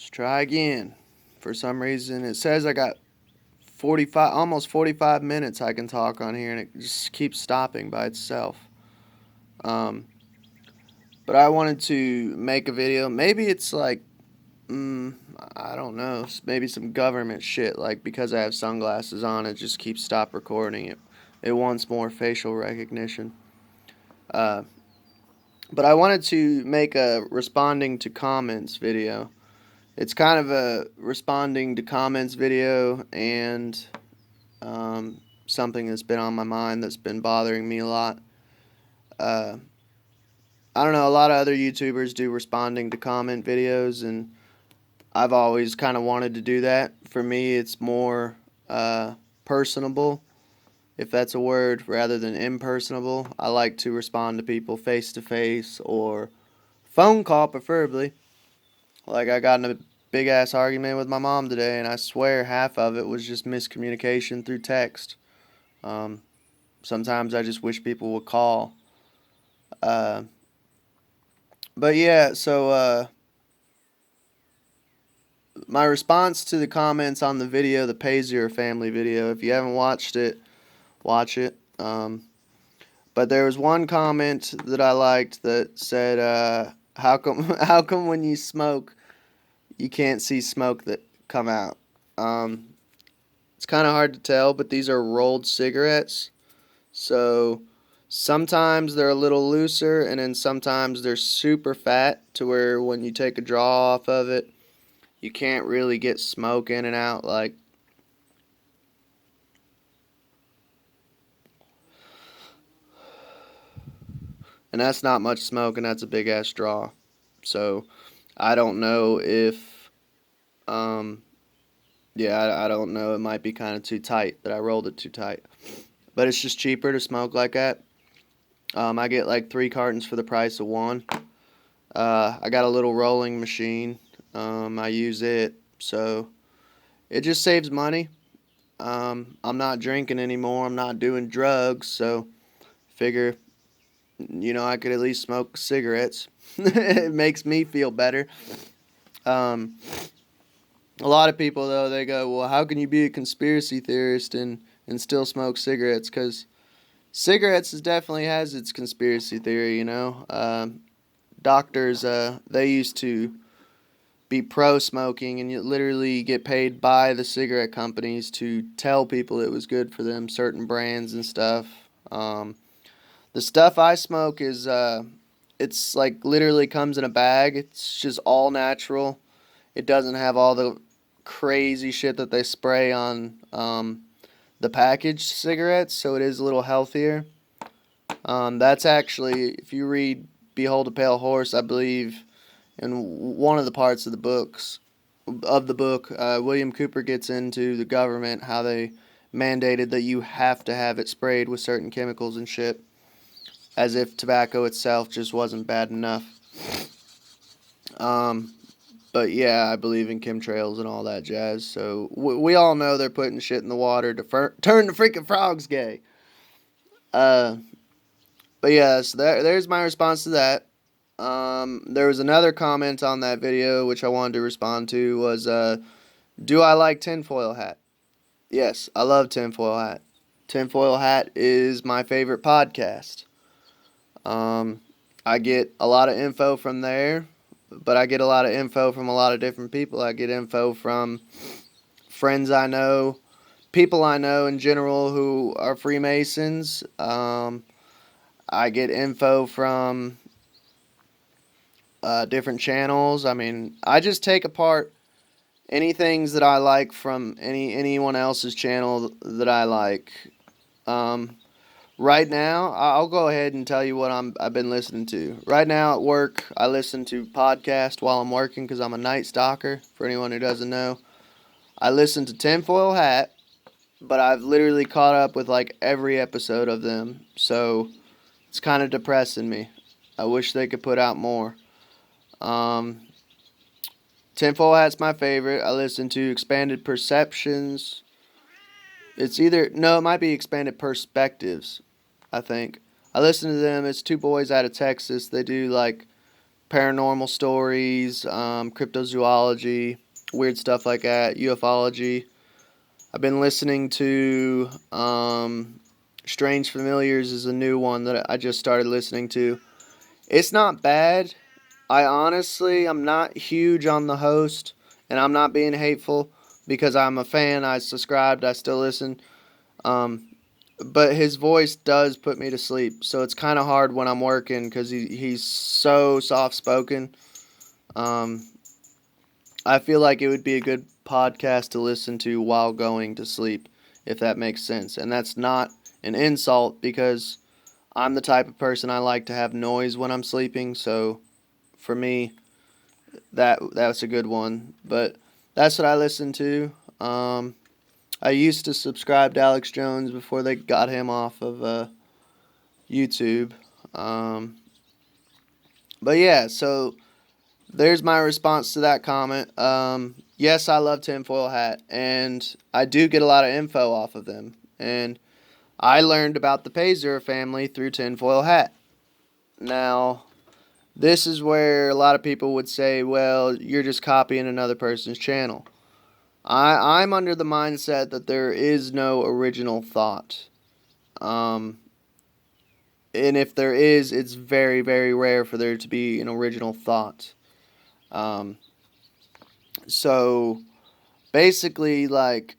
Let's try again. For some reason, it says I got 45, almost 45 minutes I can talk on here, and it just keeps stopping by itself. Um, but I wanted to make a video. Maybe it's like, I don't know. Maybe some government shit. Like because I have sunglasses on, it just keeps stop recording it. It wants more facial recognition. Uh, but I wanted to make a responding to comments video. It's kind of a responding to comments video and something that's been on my mind that's been bothering me a lot. Uh, I don't know, a lot of other YouTubers do responding to comment videos, and I've always kind of wanted to do that. For me, it's more personable, if that's a word, rather than impersonable. I like to respond to people face to face or phone call, preferably. Like, I got in a big ass argument with my mom today, and I swear half of it was just miscommunication through text. Um, Sometimes I just wish people would call. Uh, but yeah, so my response to the comments on the video, the Pazier family video, if you haven't watched it, watch it. But there was one comment that I liked that said, "How come? How come when you smoke, you can't see smoke that come out?" Um, it's kind of hard to tell, but these are rolled cigarettes, so sometimes they're a little looser, and then sometimes they're super fat to where when you take a draw off of it, you can't really get smoke in and out. And that's not much smoke, and that's a big ass draw. So I don't know if, um, yeah, I don't know. It might be kind of too tight that I rolled it too tight, but it's just cheaper to smoke like that. I get like 3 cartons for the price of one. I got a little rolling machine. I use it, so it just saves money. I'm not drinking anymore. I'm not doing drugs, so figure I could at least smoke cigarettes. It makes me feel better. Um, a lot of people though they go, well, how can you be a conspiracy theorist and still smoke cigarettes? Because cigarettes definitely has its conspiracy theory. Doctors they used to be pro smoking, and you literally get paid by the cigarette companies to tell people it was good for them, certain brands and stuff. The stuff I smoke is it's like literally comes in a bag. It's just all natural. It doesn't have all the crazy shit that they spray on the packaged cigarettes, so it is a little healthier. That's actually, if you read Behold a Pale Horse, I believe, in one of the parts of the book, William Cooper gets into the government, how they mandated that you have to have it sprayed with certain chemicals and shit, as if tobacco itself just wasn't bad enough. Um, but yeah, I believe in chemtrails and all that jazz. So we all know they're putting shit in the water to turn the freaking frogs gay. Uh, but yeah, so there's my response to that. There was another comment on that video which I wanted to respond to was, do I like tinfoil hat? Yes, I love tinfoil hat. Tinfoil hat is my favorite podcast. Um, I get a lot of info from there, but I get a lot of info from a lot of different people. I get info from friends I know, people I know in general who are Freemasons. I get info from different channels. I mean, I just take apart any things that I like from anyone else's channel that I like. Um, right now, I'll go ahead and tell you what I've been listening to. Right now at work, I listen to podcast while I'm working because I'm a night stalker. For anyone who doesn't know, I listen to Tinfoil Hat, but I've literally caught up with like every episode of them. So it's kind of depressing me. I wish they could put out more. Um, Tinfoil Hat's my favorite. I listen to Expanded Perceptions. It's either, no, it might be Expanded Perspectives, I think. I listen to them. It's two boys out of Texas. They do like paranormal stories, cryptozoology, weird stuff like that, ufology. I've been listening to Strange Familiars is a new one that I just started listening to. It's not bad. I'm not huge on the host, and I'm not being hateful because I'm a fan. I subscribed. I still listen. Um, but his voice does put me to sleep, so it's kind of hard when I'm working because he's so soft spoken. Um, I feel like it would be a good podcast to listen to while going to sleep, if that makes sense. And that's not an insult because I'm the type of person I like to have noise when I'm sleeping, so for me, that's a good one. But that's what I listen to. I used to subscribe to Alex Jones before they got him off of YouTube. Um, but yeah, so there's my response to that comment. Yes, I love Tinfoil Hat, and I do get a lot of info off of them. And I learned about the Pazer family through Tinfoil Hat. Now, this is where a lot of people would say, well, you're just copying another person's channel. I'm under the mindset that there is no original thought. Um, and if there is, it's very, very rare for there to be an original thought. Um, so basically, like,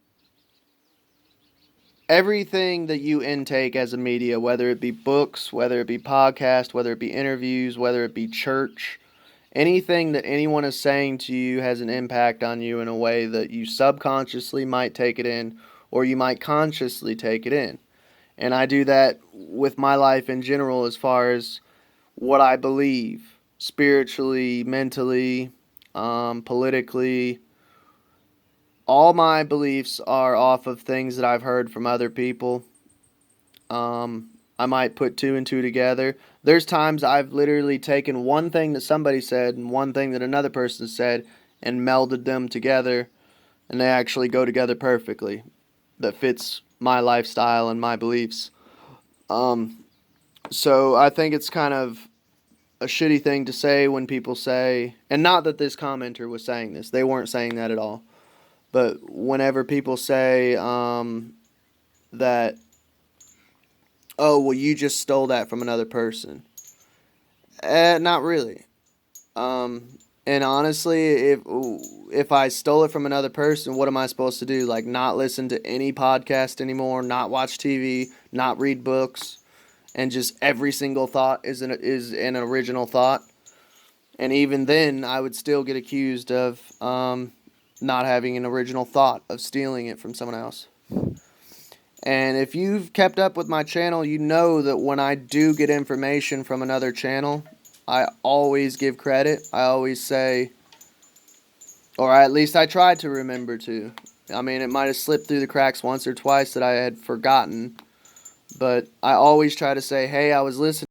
everything that you intake as a media, whether it be books, whether it be podcast, whether it be interviews, whether it be church, anything that anyone is saying to you has an impact on you in a way that you subconsciously might take it in or you might consciously take it in. And I do that with my life in general as far as what I believe spiritually, mentally, politically. All my beliefs are off of things that I've heard from other people. I might put two and two together. There's times I've literally taken one thing that somebody said and one thing that another person said and melded them together, and they actually go together perfectly. That fits my lifestyle and my beliefs. Um, so I think it's kind of a shitty thing to say when people say, and not that this commenter was saying this, they weren't saying that at all. But whenever people say that, oh, well, you just stole that from another person. Not really. And honestly, if I stole it from another person, what am I supposed to do? Like, not listen to any podcast anymore, not watch TV, not read books, and just every single thought is an original thought. And even then, I would still get accused of not having an original thought, of stealing it from someone else. And if you've kept up with my channel, you know that when I do get information from another channel, I always give credit. I always say, or at least I try to remember to. I mean, it might have slipped through the cracks once or twice that I had forgotten, but I always try to say, hey, I was listening